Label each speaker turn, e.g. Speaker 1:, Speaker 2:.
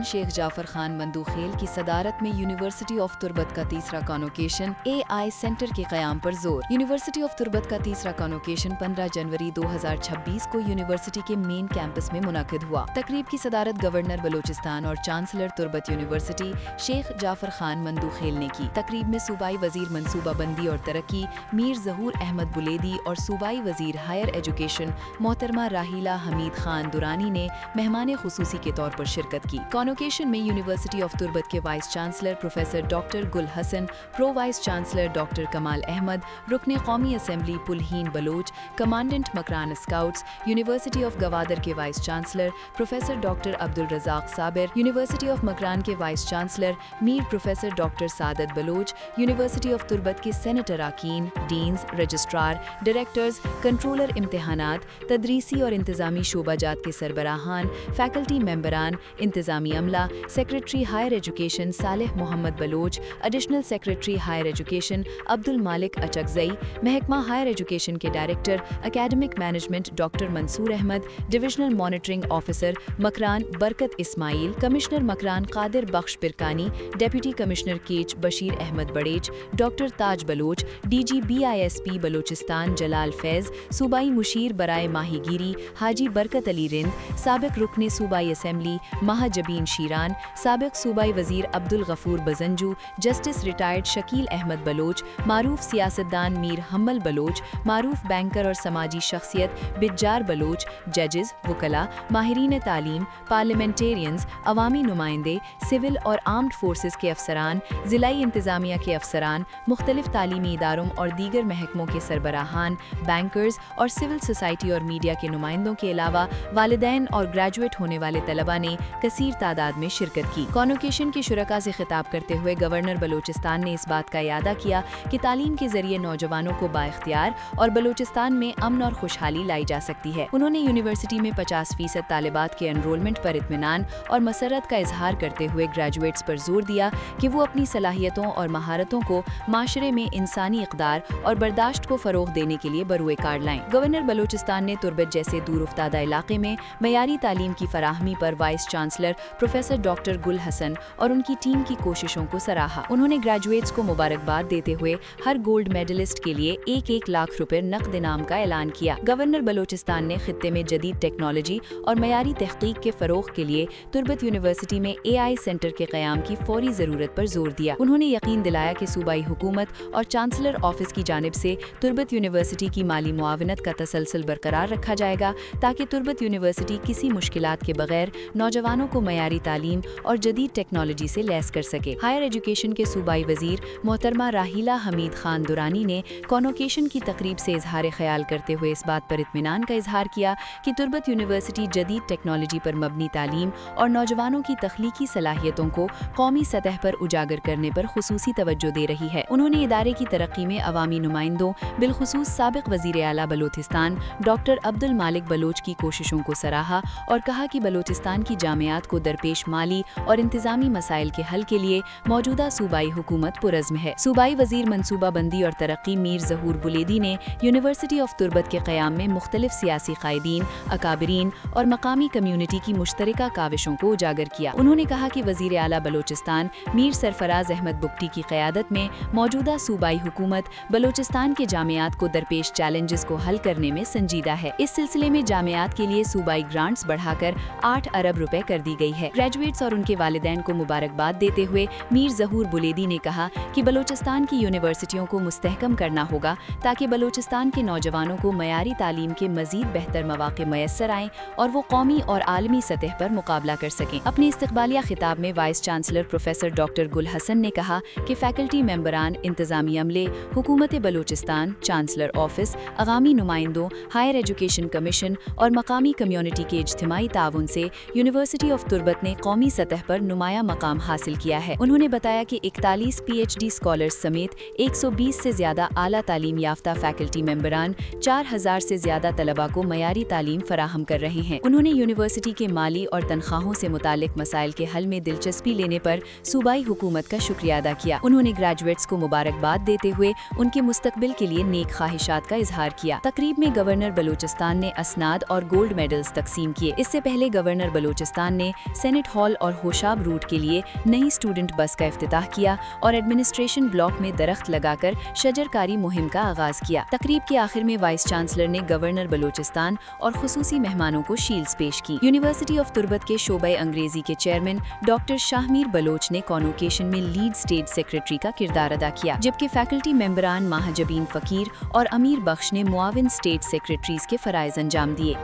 Speaker 1: بلوچستان شیخ جعفر خان مندوخیل کی صدارت میں یونیورسٹی آف تربت کا تیسرا کانوکیشن AI سینٹر کے قیام پر زور۔ یونیورسٹی آف تربت کا تیسرا کانوکیشن 15 جنوری 2026 کو یونیورسٹی کے مین کیمپس میں منعقد ہوا۔ تقریب کی صدارت گورنر بلوچستان اور چانسلر تربت یونیورسٹی شیخ جعفر خان مندوخیل نے کی۔ تقریب میں صوبائی وزیر منصوبہ بندی اور ترقی میر ظہور احمد بلیدی اور صوبائی وزیر ہائر ایجوکیشن محترمہ راحیلہ حمید خان درانی نے مہمان خصوصی کے طور پر شرکت کی۔ کانوکیشن میں یونیورسٹی آف تربت کے vice chancellor professor doctor Gul Hassan, pro vice chancellor doctor Kamal Ahmed, رکن قومی assembly Palheen Baloch, commandant Makran scouts, university of Gwadar کے vice chancellor professor doctor Abdulrazzaq Sabir, university of Makran کے vice chancellor Mir professor doctor Saadat Baloch, university of Turbat کے سینٹ اراکین، ڈینز، رجسٹرار، ڈائریکٹرز، کنٹرولر امتحانات، تدریسی اور انتظامی شعبہ جات کے سربراہان، فیکلٹی ممبران، انتظامی عملہ، secretary higher education Saleh Muhammad Baloch, additional secretary higher education Abdul Malik Achakzai, محکمہ ہائر ایجوکیشن کے director academic management doctor Mansoor Ahmed, divisional monitoring officer Makran Barkat Ismail, commissioner Makran Qadir Bakhsh Parkani, deputy commissioner Kech Bashir Ahmed Barech, doctor Taj Baloch, DG BISP Balochistan Jalal Faiz, صوبائی مشیر برائے ماہی گیری حاجی برکت علی رند، سابق رکن صوبائی اسمبلی مہا جبین شیران، سابق صوبائی وزیر عبدالغفور بزنجو، جسٹس ریٹائرڈ شکیل احمد بلوچ، معروف سیاستدان میر حمل بلوچ، معروف بینکر اور سماجی شخصیت بجار بلوچ، ججز، وکلاء، ماہرین تعلیم، پارلیمنٹیرینز، عوامی نمائندے، سول اور آرمڈ فورسز کے افسران، ضلعی انتظامیہ کے افسران، مختلف تعلیمی اداروں اور دیگر محکموں کے سربراہان، بینکرز اور سول سوسائٹی اور میڈیا کے نمائندوں کے علاوہ والدین اور گریجویٹ ہونے والے طلباء نے کثیر تعداد میں شرکت کی۔ کانوکیشن کے شرکاء سے خطاب کرتے ہوئے گورنر بلوچستان نے اس بات کا اعادہ کیا کہ تعلیم کے ذریعے نوجوانوں کو بااختیار اور بلوچستان میں امن اور خوشحالی لائی جا سکتی ہے۔ انہوں نے یونیورسٹی میں 50% طالبات کے انرولمنٹ پر اطمینان اور مسرت کا اظہار کرتے ہوئے گریجویٹس پر زور دیا کہ وہ اپنی صلاحیتوں اور مہارتوں کو معاشرے میں انسانی اقدار اور برداشت کو فروغ دینے کے لیے بروئے کار لائیں۔ گورنر بلوچستان نے تربت جیسے دور افتادہ علاقے میں معیاری تعلیم کی فراہمی پر voice chancellor professor doctor Gul حسن اور ان کی ٹیم کی کوششوں کو سراہا۔ انہوں نے گریجویٹس کو مبارکباد دیتے ہوئے ہر گولڈ میڈلسٹ کے لیے 1 لاکھ روپے نقد انعام کا اعلان کیا۔ گورنر بلوچستان نے خطے میں جدید ٹیکنالوجی اور معیاری تحقیق کے فروغ کے لیے تربت یونیورسٹی میں AI سینٹر کے قیام کی فوری ضرورت پر زور دیا۔ انہوں نے یقین دلایا کہ صوبائی حکومت اور چانسلر آفس کی جانب سے تربت یونیورسٹی کی مالی معاونت کا تسلسل برقرار رکھا جائے گا تاکہ تربت یونیورسٹی کسی مشکلات کے بغیر نوجوانوں کو معیاری تعلیم اور جدید ٹیکنالوجی سے لیس کر سکے۔ ہائر ایجوکیشن کے صوبائی وزیر محترمہ راحیلہ حمید خان درانی نے کانوکیشن کی تقریب سے اظہار خیال کرتے ہوئے اس بات پر اطمینان کا اظہار کیا کہ تربت یونیورسٹی جدید ٹیکنالوجی پر مبنی تعلیم اور نوجوانوں کی تخلیقی صلاحیتوں کو قومی سطح پر اجاگر کرنے پر خصوصی توجہ دے رہی ہے۔ انہوں نے ادارے کی ترقی میں عوامی نمائندوں بالخصوص سابق وزیر اعلیٰ بلوچستان ڈاکٹر عبد المالک بلوچ کی کوششوں کو سراہا اور کہا کہ بلوچستان کی جامعات کو درپیش مالی اور انتظامی مسائل کے حل کے لیے موجودہ صوبائی حکومت پرعزم ہے۔ صوبائی وزیر منصوبہ بندی اور ترقی میر ظہور بلیدی نے یونیورسٹی آف تربت کے قیام میں مختلف سیاسی قائدین، اکابرین اور مقامی کمیونٹی کی مشترکہ کاوشوں کو اجاگر کیا۔ انہوں نے کہا کہ وزیر اعلیٰ بلوچستان میر سرفراز احمد بگٹی کی قیادت میں موجودہ صوبائی حکومت بلوچستان کے جامعات کو درپیش چیلنجز کو حل کرنے میں سنجیدہ ہے۔ اس سلسلے میں جامعات کے لیے صوبائی گرانٹس بڑھا کر 8 ارب روپے کر دی گئی ہے۔ گریجویٹس اور ان کے والدین کو مبارکباد دیتے ہوئے میر ظہور بلیدی نے کہا کہ بلوچستان کی یونیورسٹیوں کو مستحکم کرنا ہوگا تاکہ بلوچستان کے نوجوانوں کو معیاری تعلیم کے مزید بہتر مواقع میسر آئیں اور وہ قومی اور عالمی سطح پر مقابلہ کر سکیں۔ اپنے استقبالیہ خطاب میں voice chancellor professor doctor Gul حسن نے کہا کہ فیکلٹی ممبران، انتظامی عملے، حکومت بلوچستان، چانسلر آفس، عوامی نمائندوں، ہائر ایجوکیشن کمیشن اور مقامی کمیونٹی کے اجتماعی تعاون سے یونیورسٹی آف تربت نے قومی سطح پر نمایاں مقام حاصل کیا ہے۔ انہوں نے بتایا کہ 41 PhD اسکالرز سمیت 120 سے زیادہ اعلیٰ تعلیم یافتہ فیکلٹی ممبران 4000 سے زیادہ طلباء کو معیاری تعلیم فراہم کر رہے ہیں۔ انہوں نے یونیورسٹی کے مالی اور تنخواہوں سے متعلق مسائل کے حل میں دلچسپی لینے پر صوبائی حکومت کا شکریہ ادا کیا۔ انہوں نے گریجویٹس کو مبارکباد دیتے ہوئے ان کے مستقبل کے لیے نیک خواہشات کا اظہار کیا۔ تقریب میں گورنر بلوچستان نے اسناد اور گولڈ میڈلز تقسیم کیے۔ اس سے پہلے گورنر بلوچستان نے سینٹ ہال اور ہوشاب روٹ کے لیے نئی اسٹوڈنٹ بس کا افتتاح کیا اور ایڈمنسٹریشن بلاک میں درخت لگا کر شجرکاری مہم کا آغاز کیا۔ تقریب کے آخر میں وائس چانسلر نے گورنر بلوچستان اور خصوصی مہمانوں کو شیلڈز پیش کی۔ یونیورسٹی آف تربت کے شعبہ انگریزی کے چیئرمین ڈاکٹر شاہمیر بلوچ نے کانوکیشن میں لیڈ اسٹیٹ سیکرٹری کا کردار ادا کیا، جبکہ فیکلٹی ممبران ماہجبین فقیر اور امیر بخش نے معاون اسٹیٹ سیکرٹریز کے فرائض انجام دیے۔